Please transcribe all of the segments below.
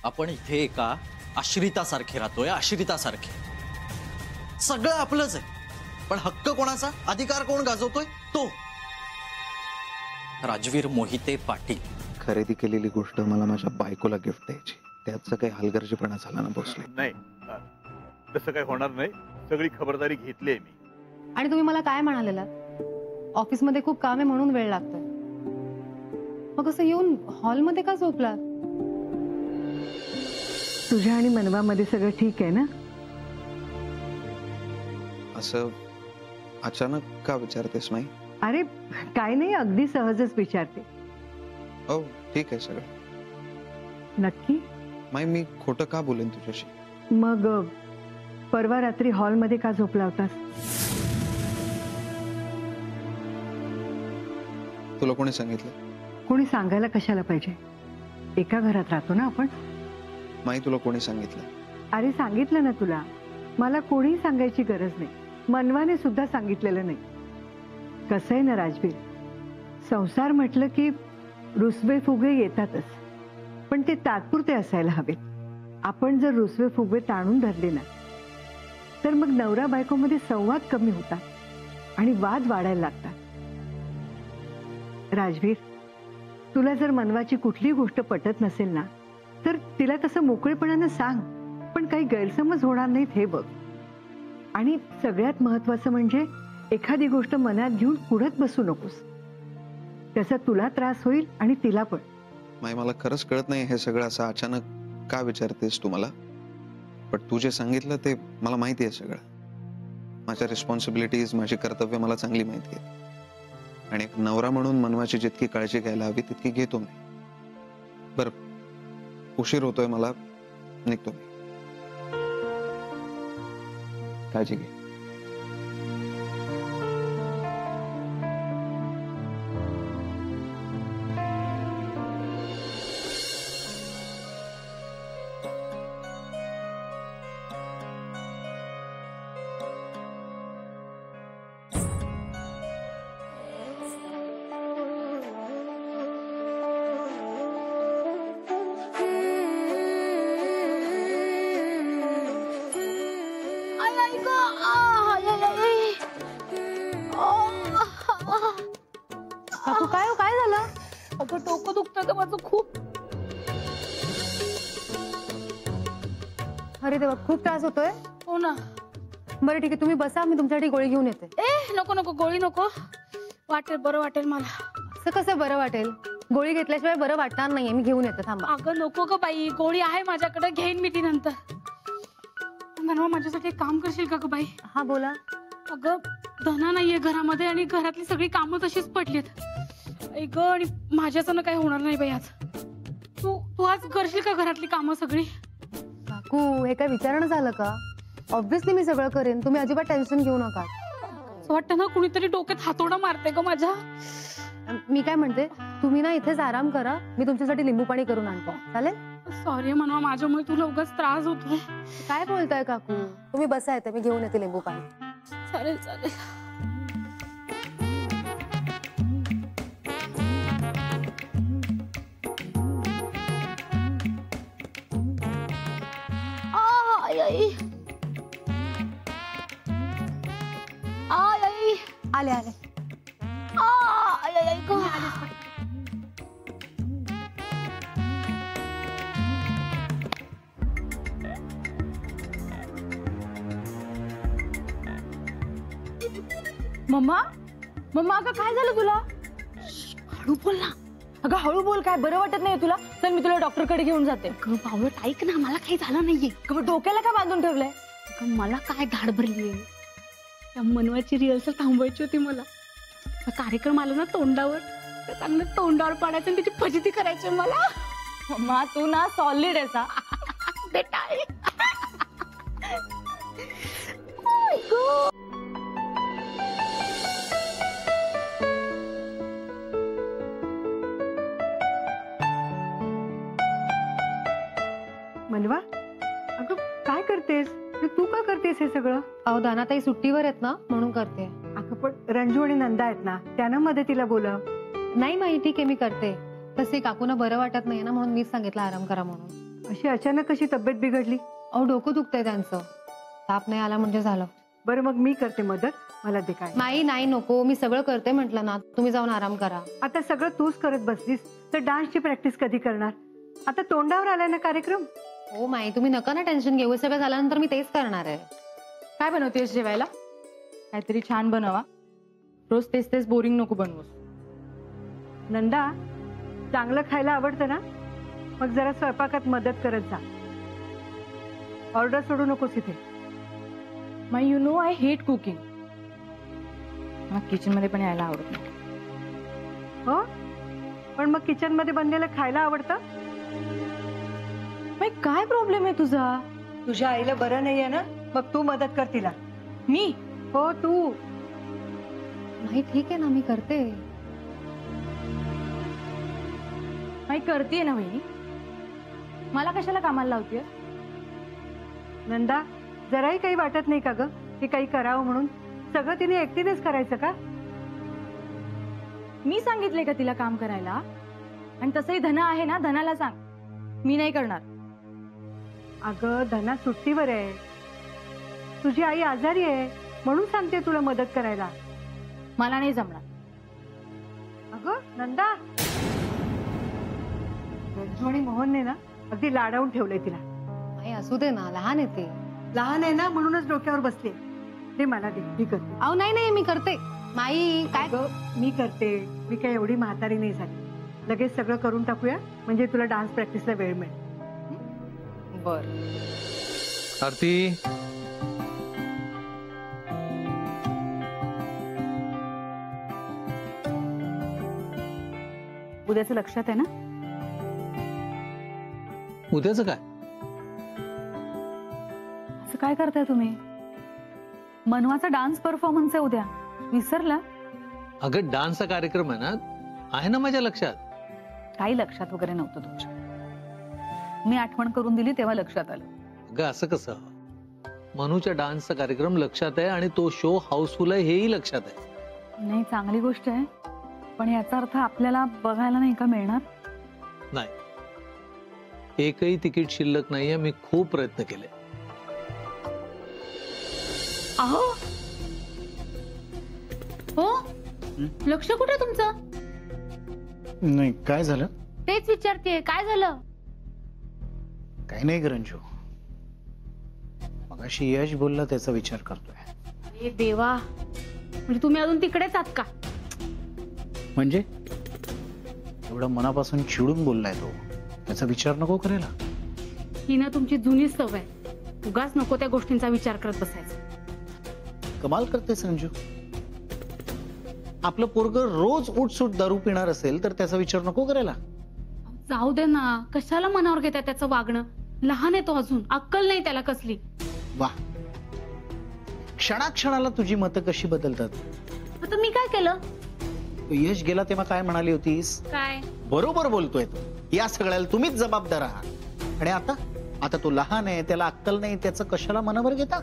आपण इथे एका आश्रितासारखे राहतोय, आश्रितासारखे. सगळं आपलंच आहे, पण हक्क कोणाचा, अधिकार कोण गाजवतोय? तो राजवीर मोहिते पाटील. खरेदी केलेली गोष्ट मला माझ्या बायकोला गिफ्ट द्यायची, त्याचा काही हलगर्जीपणा झाला ना भोसले? नाही, तसं काही होणार नाही. सगळी खबरदारी घेतली आहे मी. आणि तुम्ही मला काय म्हणालेलात, ऑफिसमध्ये खूप काम आहे म्हणून वेळ लागतोय. मग असं येऊन हॉलमध्ये का झोपलात? तुझ्या आणि मनवामध्ये सगळं ठीक आहे ना? असं अचानक का विचारतेस माई? अरे काय नाही, अगदी सहजच विचारते. हो ठीक आहे सगळं. नक्की? माई मी खोटं का बोलेन तुझ्याशी? मग परवा रात्री हॉलमध्ये का झोपला होतास? तुला कोणी सांगितलं? कोणी सांगायला कशाला पाहिजे, एका घरात राहतो ना आपण. माई तुला कोणी सांगितलं? अरे सांगितलं ना तुला, मला कोणी सांगायची गरज नाही. मनवाने सुद्धा सांगितलेलं नाही. कसं आहे ना राजवीर, संसार म्हटलं की रुसवे फुगे येतातच, पण ते तात्पुरते असायला हवेत. आपण जर रुसवे फुगे ताणून धरले ना, तर मग नवरा बायकोमध्ये संवाद कमी होतात आणि वाद वाढायला लागतात. राजवीर, तुला जर मनवाची कुठली गोष्ट पटत नसेल ना, तर तिला तसं मोकळेपणानं सांग, पण काही गैरसमज होणार नाहीत हे बघ. आणि सगळ्यात महत्वाचं म्हणजे एखादी गोष्ट मनात घेऊन कुढत बसू नकोस. त्याचा तुला त्रास होईल आणि तिला पण. माई मला खरंच कळत नाही हे सगळं असं अचानक का विचारतेस तू मला? पण तू जे सांगितलं ते मला माहिती आहे सगळं. माझ्या रिस्पॉन्सिबिलिटीज, माझी कर्तव्य मला चांगली माहिती आहे. आणि एक नवरा म्हणून मनवाची जितकी काळजी घ्यायला हवी तितकी घेतो मी. बरं, उशीर होतोय मला, निघतो मी. काळजी घे. काकू काय हो, काय झालं? अगं डोकं दुखतं का माझं खूप. अरे देवा, खूप त्रास होतोय. हो ना. बरं ठीक आहे, तुम्ही बसा, मी तुमच्यासाठी गोळी घेऊन येते. नको नको, गोळी नको. वाटेल, बरं वाटेल मला. असं कसं बरं वाटेल? गोळी घेतल्याशिवाय बरं वाटणार नाहीये. मी घेऊन येते, थांबा. अगं नको ग बाई, गोळी आहे माझ्याकडे, घेईन मी ती नंतर. मनवा, माझ्यासाठी एक काम करशील का ग बाई? हा बोला. अगं धना नाहीये घरामध्ये आणि घरातली सगळी कामं तशीच पडलीत. ग आणि माझ्याचं काही होणार नाही बाई आज. तू आज करशील का घरातली कामं सगळी? काकू हे काय विचारणं झालं का? ऑब्व्हियसली मी सगळं करेन, तुम्ही अजिबात टेन्शन घेऊ नका. असं वाटतं ना कुणीतरी डोक्यात हातोडा मारते ग माझ्या. मी काय म्हणते, तुम्ही ना इथेच आराम करा, मी तुमच्यासाठी लिंबू पाणी करून आणतो, चालेल? सॉरी मनवा, माझ्यामुळे तुला उगाच त्रास होतोय. काय बोलताय काकू? तुम्ही बसा, येते मी घेऊन येते लिंबू पाणी. चालेल चालेल. आले आले. मम्मा, मम्मा अगं काय झालं तुला? हळू बोल ना. अगं हळू बोल, काय बरं वाटत नाही तुला? चल मी तुला डॉक्टरकडे घेऊन जाते. पावलं ऐक ना, मला काही झालं नाहीये. डोक्याला का बांधून ठेवलंय? मला काय धाड भरलीये. त्या मनवाची रिहर्सल थांबवायची होती मला. कार्यक्रम आला ना तोंडावर, चांगलं तोंडावर पाडायचं आणि त्याची फजिती करायची मला. मम्मा तू ना सॉलिड आहेस. बेटा मनवा, अगं काय करतेस? तू का करतेस हे सगळं? अहो दानाताई सुट्टीवर आहेत ना, म्हणून करते. अगं पण रंजू आणि नंदा आहेत ना, त्यांना मदतीला बोलव. नाही माहिती की मी करते. तसे काकूना बरं वाटत नाही ना, म्हणून मीच सांगितलं आराम करा म्हणून. अशी अचानक कशी तब्येत बिघडली? अहो डोकं दुखतंय त्यांचं. ताप नाही आला म्हणजे झालं. बरं मग मी करते मदत, मला दे काय. नाही नाही नको, मी सगळं करते म्हटलं ना, तुम्ही जाऊन आराम करा. आता सगळं तूच करत बसलीस तर डान्सची प्रॅक्टिस कधी करणार? आता तोंडावर आलाय ना कार्यक्रम. हो माई, तुम्ही नका ना टेन्शन घेऊ, हे सगळं झाल्यानंतर मी तेच करणार आहे. काय बनवतेस जेवायला? काहीतरी छान बनवा. रोज तेच तेच बोरिंग नको बनवूस. नंदा, चांगलं खायला आवडतं ना? मग जरा स्वयंपाकात मदत करत जा. ऑर्डर सोडू नकोस इथे. My you know I hate cooking. मला किचन मध्ये पण यायला आवडत नाही. हो, पण मग किचन मध्ये बनलेलं खायला आवडतं? माय काय प्रॉब्लेम आहे तुझा? तुझ्या आईला बरं नाहीये ना, मग तू मदत कर तिला. मी? हो तू. नाही ठीक आहे ना, मी करते. माय करतेय ना वहिनी. मला कशाला कामाला लावतेय? नंदा, जराही काही वाटत नाही का ग की काही करावं म्हणून? सगळं तिने एकटीनेच करायचं का? मी सांगितले का तिला काम करायला? आणि तसंही धना आहे ना, धनाला सांग. मी नाही करणार. अगं धना सुट्टीवर आहे, तुझी आई आजारी आहे म्हणून सांगते तुला मदत करायला. मला नाही जमणार. अगं नंदा, रंजू आणि मोहनने ना अगदी लाडावून ठेवलंय तिला. नाही असू दे ना, लहान आहे ते. लहान आहे ना म्हणूनच डोक्यावर बसले. ते मला दे, मी करते. अहो नाही नाही, मी करते. माई काय अगं, मी करते. मी काय एवढी म्हातारी नाही झाली. लगेच सगळं करून टाकूया म्हणजे तुला डान्स प्रॅक्टिसला वेळ मिळेल. बर. आरती, उद्याचं लक्षात आहे ना? उद्याचं काय? असं काय करताय तुम्ही? मनवाचा डान्स परफॉर्मन्स आहे उद्या. विसरला? अगं डान्सचा कार्यक्रम आहे ना, आहे ना माझ्या लक्षात. काही लक्षात वगैरे नव्हतं तुमच्या. मी आठवण करून दिली तेव्हा लक्षात आलं. अगं असं कसं? मनूच्या डान्सचा कार्यक्रम लक्षात आहे आणि तो शो हाऊसफुल आहे हेही लक्षात आहे. नाही, चांगली गोष्ट आहे, पण याचा अर्थ आपल्याला बघायला नाही का मिळणार? नाही, एकही तिकीट शिल्लक नाहीये. मी खूप प्रयत्न केले. अहो हो, लक्ष कुठे तुमचं? नाही, काय झालं? तेच विचारते, काय झालं? काही नाही रंजू. मगाशी यश बोलला त्याचा विचार करतोय. अरे देवा, म्हणजे तुम्ही अजून तिकडेच आहात का? म्हणजे एवढं मनापासून चिडून बोललाय तो, त्याचा विचार नको करायला? ही ना तुमची जुनी सवय. उगाच नको त्या गोष्टींचा विचार करत बसायचा. कमाल करतेस रंजू. आपलं पोरगं रोज उठसूट दारू पिणार असेल तर त्याचा विचार नको करायला? जाऊ दे ना, कशाला मनावर घेताय त्याचं वागणं? लहान आहे तो अजून, अक्कल नाही त्याला कसली. वा, क्षणाक्षणाला तुझी मतं कशी बदलतात. आता मी काय केलं? तू यश गेला तेव्हा काय म्हणाली होतीस? काय? बरोबर बोलतोय तो. या सगळ्याला तुम्हीच जबाबदार आहात. आणि आता तो लहान आहे, त्याला अक्कल नाही, त्याचं कशाला मनावर घेता?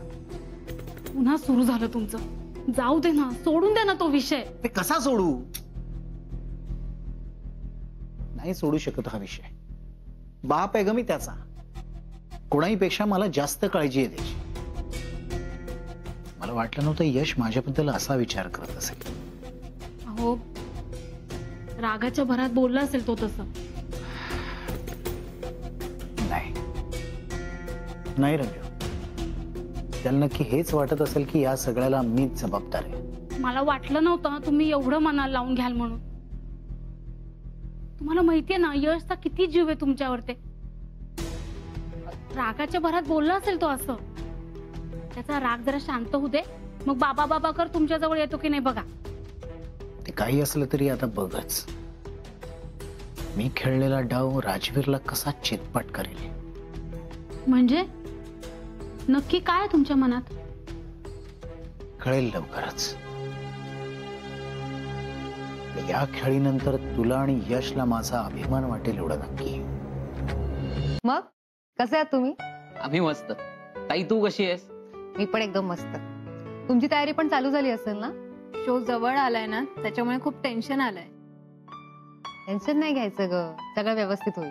पुन्हा सुरू झालं तुमचं. जाऊ दे ना, सोडून दे ना तो विषय. ते कसा सोडू? नाही सोडू शकत हा विषय. बाप आहे ग मी त्याचा. कोणाहीपेक्षा मला जास्त काळजी आहे त्याची. मला वाटलं नव्हतं यश माझ्याबद्दल असा विचार करत असेल. अहो, रागाच्या भरात बोलला असेल तो तसं. नाही रंजू, त्याला नक्की हेच वाटत असेल की या सगळ्याला मीच जबाबदार आहे. मला वाटलं नव्हतं तुम्ही एवढं मनाला लावून घ्याल म्हणून. तुम्हाला माहितीये ना यशचा किती जीव आहे तुमच्यावर. ते रागाच्या भरात बोलला असेल तो असं. त्याचा राग जरा शांत होऊ दे, मग बाबा बाबा कर तुमच्या जवळ येतो की नाही बघा. ते काही असलं तरी आता बघच, मी खेळलेला डाव राजवीरला कसा चितपाट करेल. म्हणजे नक्की काय आहे तुमच्या मनात? कळेल लवकरच. या खेळीनंतर तुला आणि यशला माझा अभिमान वाटेल एवढं नक्की. मग कसे आहात तुम्ही? आम्ही मस्त. ताई तू कशी आहेस? मी पण एकदम मस्त. तुमची तयारी पण चालू झाली असेल ना? शो जवळ आलाय ना, त्याच्यामुळे खूप टेन्शन आलंय. टेन्शन नाही घ्यायचं ग, सगळं व्यवस्थित होईल.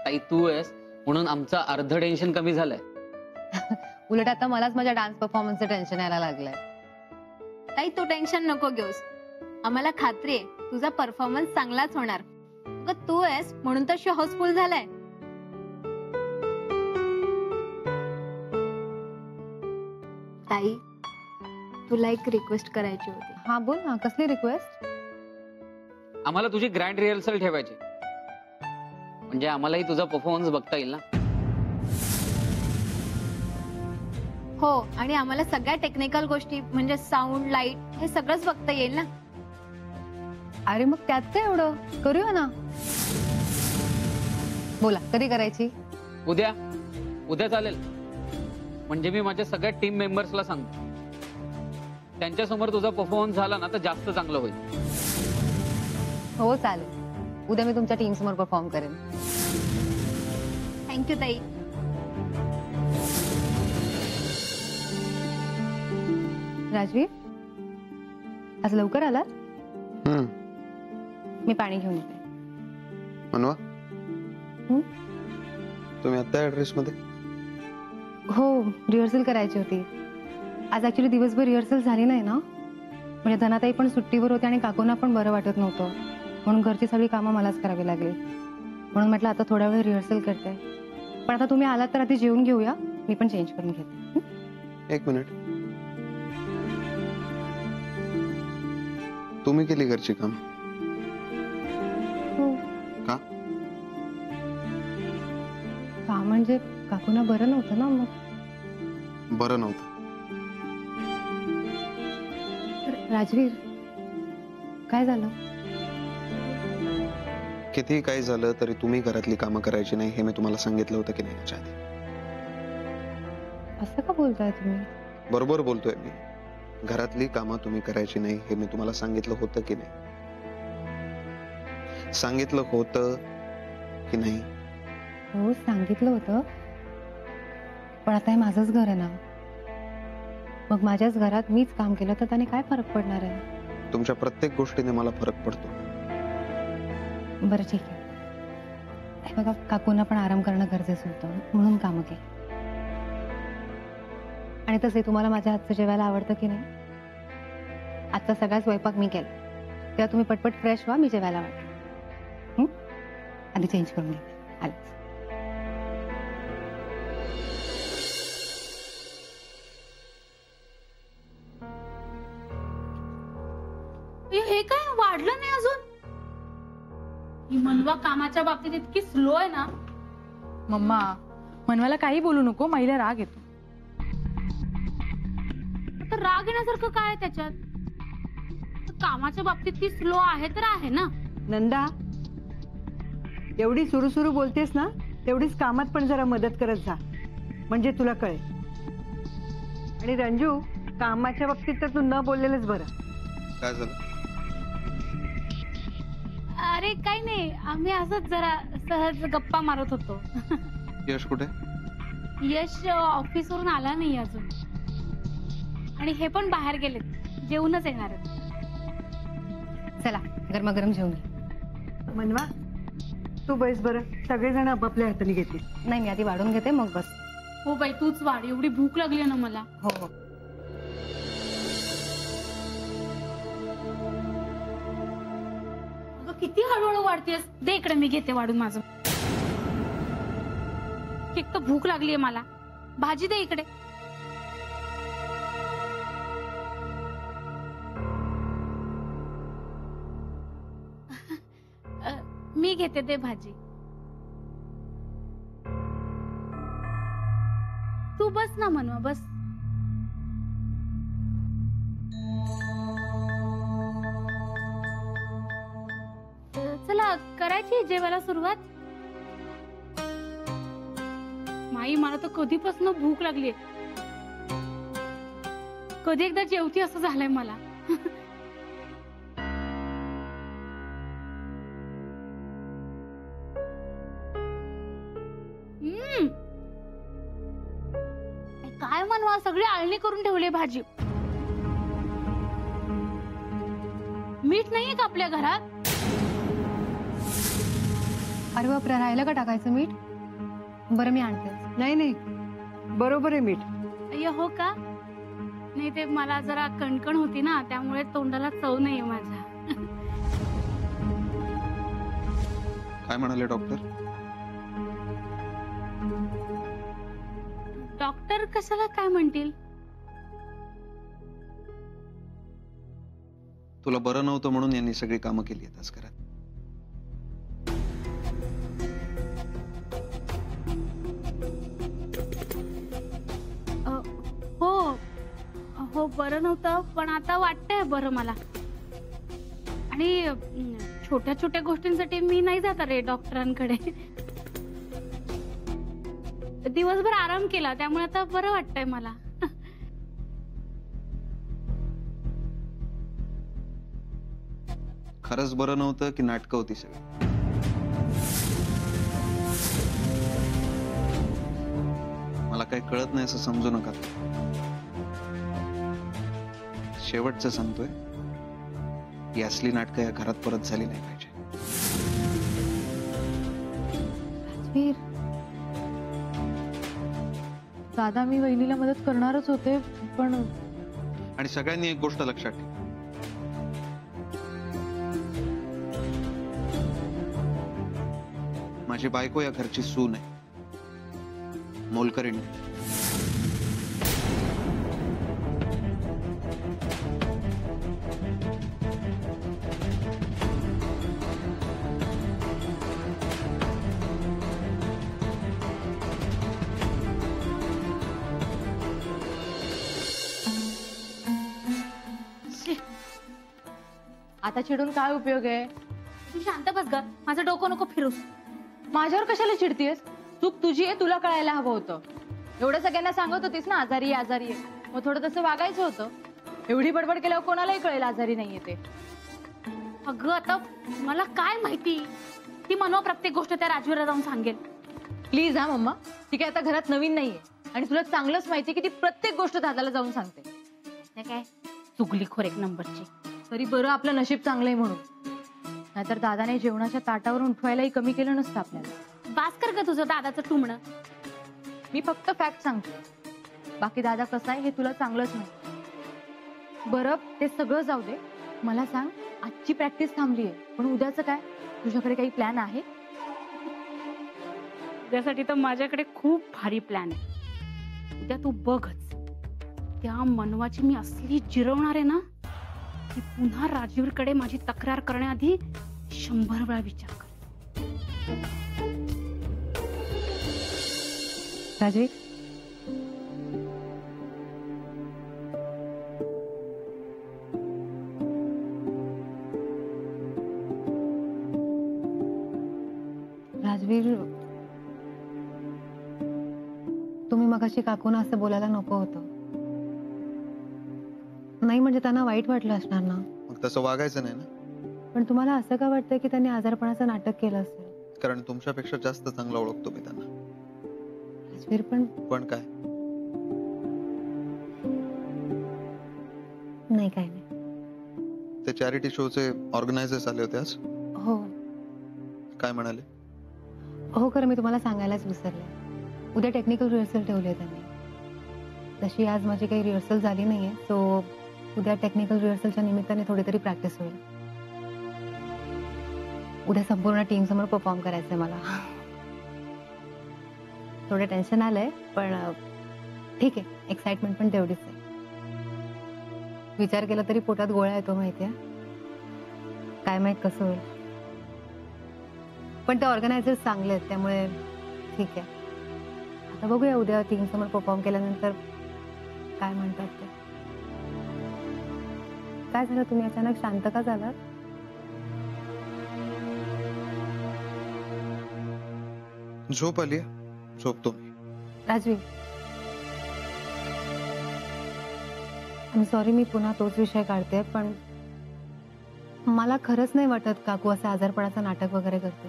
ताई तू आहेस म्हणून आमचं अर्ध टेन्शन कमी झालंय. उलट आता मलाच माझ्या डान्स परफॉर्मन्सचं टेन्शन यायला लागलंय. ताई तू टेन्शन नको घेऊस. आम्हाला खात्री आहे तुझा परफॉर्मन्स चांगलाच होणार. अगं तू आहेस म्हणून तर शो हाऊसफुल झालाय. ताई तुला एक रिक्वेस्ट करायची होती. हा बोल ना, कसली रिक्वेस्ट? आम्हाला तुझी ग्रँड रिहर्सल ठेवायची, म्हणजे आम्हालाही तुझा परफॉर्मन्स बघता येईल ना. हो, आणि आम्हाला सगळ्या टेक्निकल गोष्टी म्हणजे साऊंड, लाईट हे सगळंच बघता येईल ना. अरे मग त्यात काय एवढं, करूया ना. बोला कधी करायची? उद्या. उद्या चालेल. म्हणजे मी माझ्या सगळ्या टीम मेंबर्सला सांगतो, त्यांच्यासमोर तुझा परफॉर्मन्स झाला ना तर जास्त चांगलं होईल. हो चालेल, उद्या मी तुमच्या टीम समोर परफॉर्म करेन. थँक्यू ताई. राजवीर, आज लवकर आलात? मी पाणी घेऊन येते. मनवा, तुम्ही आता ऍड्रेस मध्ये? हो, रिहर्सल करायची होती. आज ऍक्च्युली दिवसभर रिहर्सल झाली नाही ना, म्हणजे धनाताई पण सुट्टीवर होते आणि काकूंना पण बरं वाटत नव्हतं, म्हणून घरची सगळी कामं मलाच करावी लागली. म्हणून म्हटलं आता थोड्या वेळ रिहर्सल करते. पण आता तुम्ही आलात तर आधी जेवून घेऊया, मी पण चेंज करून घेते. एक मिनिट, तुम्ही केली घरची काम? हो. का? का म्हणजे काकूंना बरं नव्हतं ना, मग. बरं नव्हतं? राजवीर, काय झालं? किती काही झालं तरी तुम्ही घरातली कामं करायची नाही हे मी तुम्हाला सांगितलं होतं की नाही याच्या आधी? असं का बोलताय तुम्ही? बरोबर बोलतोय मी. घरातली कामं तुम्ही करायची नाही हे मी तुम्हाला सांगितलं होतं की नाही? सांगितलं होतं की नाही? हो, सांगितलं होतं, पण आता हे माझंच घर आहे ना, मग माझ्याच घरात मीच काम केलं तर त्याने काय फरक पडणार आहे? तुमच्या प्रत्येक गोष्टीने मला फरक पडतो. बरं ठीक आहे. हे बघा, काकूंना पण आराम करणं गरजेचं होतं, म्हणून कामं केली. आणि तसे तुम्हाला माझ्या हातचं जेवायला आवडतं की नाही? आजचा सगळा स्वयंपाक मी केला, तेव्हा तुम्ही पटपट फ्रेश व्हा, मी जेवायला वाटते. आधी चेंज करून घेते. आलेच. हे काय वाढलं नाही अजून? ही मनवा कामाच्या बाबतीत इतकी स्लो आहे ना. मम्मा, मनवाला काही बोलू नको, माईला राग येतो. तर राग येण्यासारखं काय आहे त्याच्यात? कामाच्या बाबतीत ती स्लो आहे तर आहे ना. नंदा, एवढी सुरू बोलतेस ना, तेवढीच कामात पण जरा मदत करत जा, म्हणजे तुला कळेल. आणि रंजू, कामाच्या बाबतीत तर तू न बोललेलंच बरं. काय झालं? अरे काही नाही, आम्ही असंच जरा सहज गप्पा मारत होतो. यश कुठे? यश ऑफिसवरून आला नाही अजून, आणि हे पण बाहेर गेलेत, जेवूनच येणार आहेत. चला गरमागरम जेवून घे. मनवा, तू बस बरं, सगळेजण आपापल्या हाताने घेतील. नाही, मी आधी वाढून घेते मग बस. हो बाई, तूच वाढ, एवढी भूक लागली ना मला. हो हो. अगं किती हळूहळू वाढतेस. दे इकडे, मी घेते वाढून माझं. एक तर भूक लागलीये मला. भाजी दे इकडे. मी घेते ते भाजी. तू बस ना मनवा, बस. चला करायची जेवायला सुरुवात. माई, मला तर कधीपासून भूक लागलीये. कधी एकदा जेवती असं झालंय मला. काय मनवा, सगळी आळणी करून ठेवली भाजी. मीठ नाहीये का आपल्या घरात? अरे बापरे, राहिलं का टाकायचं मीठ? बरं मी आणते. नाही नाही, बरोबर आहे मीठ. अय्या हो का? नाही ते मला जरा कणकण होती ना, त्यामुळे तोंडाला चव नाहीये माझ्या. काय म्हणाले डॉक्टर? डॉक्टर कशाला काय म्हणतील? तुला बरं नव्हतं म्हणून यांनी सगळी कामं केली आहेत आज घरात. हो हो, बरं नव्हतं, पण आता वाटतंय बरं मला. आणि छोट्या छोट्या गोष्टींसाठी मी नाही जात रे डॉक्टरांकडे. दिवसभर आराम केला, त्यामुळे आता बरं वाटतंय मला. खरंच बरं नव्हतं की नाटकं होती सगळी? मला काही कळत नाही असं समजू नका. शेवटचं सांगतोय, ही असली नाटकं या घरात परत झाली नाही पाहिजे. राजवीर, दादा मी वहिनीला मदत करणारच होते, पण आणि सगळ्यांनी एक गोष्ट लक्षात ठेवा, माझी बायको या घरची सून आहे, मोलकरीण. आता चिडून काय उपयोग आहे? तू शांत बस ग, माझं डोकं नको फिरूस. माझ्यावर कशाला चिडतीयस? चूक तुझी आहे, तुला कळायला हवं होतं. एवढं सगळ्यांना सांगत होतीस ना आजारी आहे, आजारी आहे, मग थोडं तसं वागायचं होतं. एवढी बडबड केल्यावर कोणालाही कळेल आजारी नाहीये ते. अगं आता मला काय माहिती, ती मनवा प्रत्येक गोष्ट त्या राजवीरला जाऊन सांगेल. प्लीज हा मम्मा, ती काय आता घरात नवीन नाहीये आणि तुला चांगलंच माहिती की ती प्रत्येक गोष्ट दादाला जाऊन सांगते. ते काय चुगलीखोर एक नंबरची. तरी बरं आपलं नशीब चांगलंय म्हणून, नाहीतर दादाने जेवणाच्या ताटावरून उठवायलाही कमी केलं नसतं आपल्याला. बास कर ग तुझं दादाचं टुमणं. मी फक्त फॅक्ट सांगते, बाकी दादा कसा आहे हे तुला चांगलंच माहिती. बरं ते सगळं जाऊ दे, मला सांग आजची प्रॅक्टिस थांबली आहे, पण उद्याचं काय? तुझ्याकडे काही प्लॅन आहे? उद्यासाठी तर माझ्याकडे खूप भारी प्लॅन आहे. उद्या तू बघच, त्या मनवाची मी असली जिरवणार आहे ना की पुन्हा राजवीरकडे माझी तक्रार करण्याआधी 100 वेळा विचार कर. राजवीर, राजवीर, तुम्ही मगाशी काकूना असं बोलायला नको होतं. नाही म्हणजे त्यांना वाईट वाटलं असणार ना. मग तसं वागायचं नाही ना. पण तुम्हाला असं का वाटतंय की त्यांनी आजारपणाचं नाटक केलं असेल? कारण तुमच्यापेक्षा जास्त चांगला ओळखतो मी त्यांना. राजवीर, पण काय? नाही काय नाही. ते चॅरिटी शोचे ऑर्गनायझर्स आले होते आज. हो काय म्हणाले? हो, खरं मी तुम्हाला सांगायलाच विसरले. उद्या टेक्निकल रिहर्सल ठेवली त्यांनी. तशी आज माझी काही रिहर्सल झाली नाहीये, सो उद्या टेक्निकल रिहर्सलच्या निमित्ताने थोडी तरी प्रॅक्टिस होईल. उद्या संपूर्ण टीम समोर परफॉर्म करायचंय मला. थोडं टेन्शन आलंय, पण ठीक आहे, एक्साइटमेंट पण तेवढीच आहे. विचार केला तरी पोटात गोळा येतो माहितीये. काय माहित कसं होईल, पण ते ऑर्गनायझर्स चांगले आहेत त्यामुळे ठीक आहे. आता बघूया उद्या टीम समोर परफॉर्म केल्यानंतर काय म्हणतात ते. काय झालं, तुम्ही अचानक शांत का झालात? झोप आली, झोपतो मी. राजवीर, आय सॉरी, मी पुन्हा तोच विषय काढते, पण मला खरंच नाही वाटत काकू असं आजारपणाचं नाटक वगैरे करते.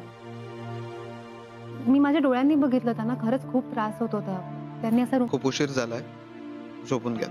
मी माझ्या डोळ्यांनी बघितलं, त्यांना खरंच खूप त्रास होत होता. त्यांनी असं खूप उशीर झालाय, झोपून घ्या.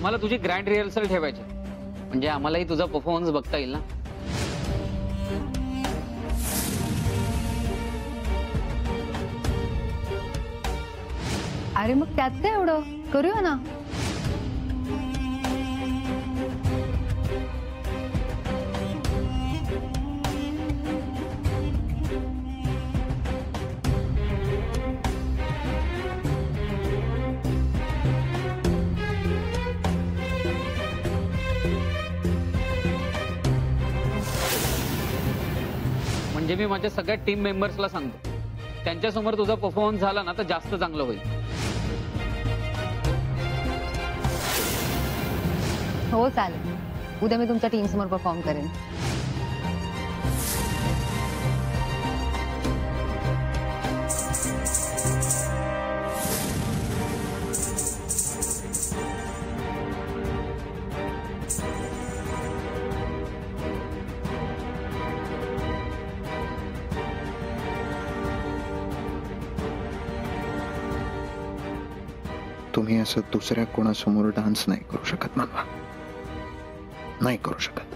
आम्हाला तुझी ग्रँड रिहर्सल ठेवायची, म्हणजे आम्हालाही तुझा परफॉर्मन्स बघता येईल ना. अरे मग त्यात काय एवढं, करूया ना. म्हणजे मी माझ्या सगळ्या टीम मेंबर्सला सांगतो, त्यांच्यासमोर तुझा परफॉर्मन्स झाला ना तर जास्त चांगलं होईल. हो चालेल, उद्या मी तुमच्या टीम समोर परफॉर्म करेन. तुम्ही असं दुसऱ्या कोणासमोर डान्स नाही करू शकत, मनवा, नाही करू शकत.